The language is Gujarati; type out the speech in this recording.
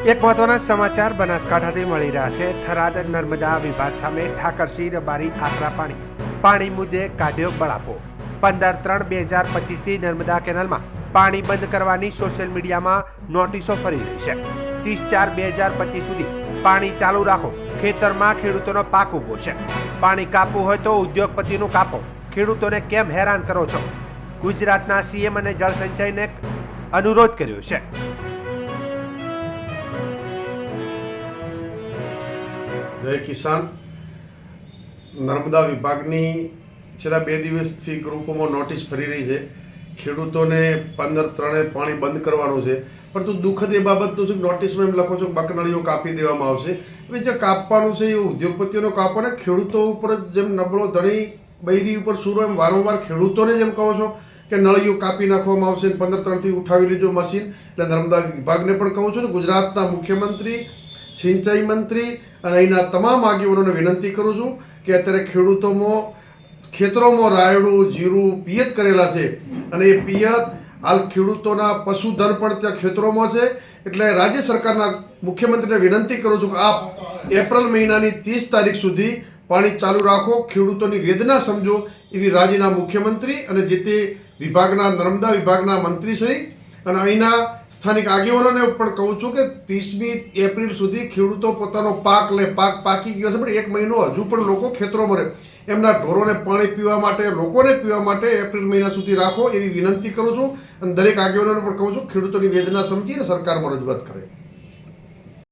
એક મહત્વના સમાચાર બનાસકાંઠાથી મળી રહ્યા છે। થરાદ નર્મદા વિભાગ સામે ઠાકરસિંહ રબારી આકરા પાણી મુદ્દે કાઢ્યો બળાપો। 15/3/2025થી નર્મદા કેનાલમાં પાણી બંધ કરવાની સોશિયલ મીડિયામાં નોટિસો ફરી રહી છે। 30/4/2025 સુધી પાણી ચાલુ રાખો, ખેતરમાં ખેડૂતોનો પાક ઉભો છે। પાણી કાપવું હોય તો ઉદ્યોગપતિનું કાપો, ખેડૂતોને કેમ હેરાન કરો છો? ગુજરાતના સીએમ અને જળસંચયને અનુરોધ કર્યો છે। જય કિસાન। નર્મદા વિભાગની છેલ્લા 2 દિવસથી ગ્રુપોમાં નોટિસ ફરી રહી છે। ખેડૂતોને 15/3 પાણી બંધ કરવાનું છે, પરંતુ દુઃખદ એ બાબતનું છે કે નોટિસમાં એમ લખો છો કે બકનળીઓ કાપી દેવામાં આવશે। હવે જે કાપવાનું છે એ ઉદ્યોગપતિઓનો કાપો ને ખેડૂતો ઉપર જેમ નબળો ધણી બૈરી ઉપર સૂરો એમ વારંવાર ખેડૂતોને જેમ કહો છો કે નળીઓ કાપી નાખવામાં આવશે, 15/3થી ઉઠાવી લીધો મશીન। એટલે નર્મદા વિભાગને પણ કહું છું ને, ગુજરાતના મુખ્યમંત્રી, સિંચાઈ મંત્રી અને અહીંના તમામ આગેવાનોને વિનંતી કરું છું કે અત્યારે ખેતરોમાં રાયડું, જીરું, પિયત કરેલા છે અને એ પિયત હાલ ખેડૂતોના પશુધન પણ ત્યાં ખેતરોમાં છે। એટલે રાજ્ય સરકારના મુખ્યમંત્રીને વિનંતી કરું છું કે આપ એપ્રિલ મહિનાની 30 તારીખ સુધી પાણી ચાલુ રાખો, ખેડૂતોની વેદના સમજો, એવી રાજ્યના મુખ્યમંત્રી અને જે તે વિભાગના નર્મદા વિભાગના મંત્રીશ્રી અને અહીંના સ્થાનિક આગેવાનોને પણ કહું છું કે 30મી એપ્રિલ સુધી ખેડૂતો પોતાનો પાક પાકી ગયો છે, પણ 1 મહિનો હજુ પણ લોકો ખેતરોમાં રહે, એમના ઢોરોને પાણી પીવા માટે, લોકોને પીવા માટે એપ્રિલ મહિના સુધી રાખો એવી વિનંતી કરું છું। અને દરેક આગેવાનોને પણ કહું છું ખેડૂતોની વેદના સમજીને સરકારમાં રજૂઆત કરે।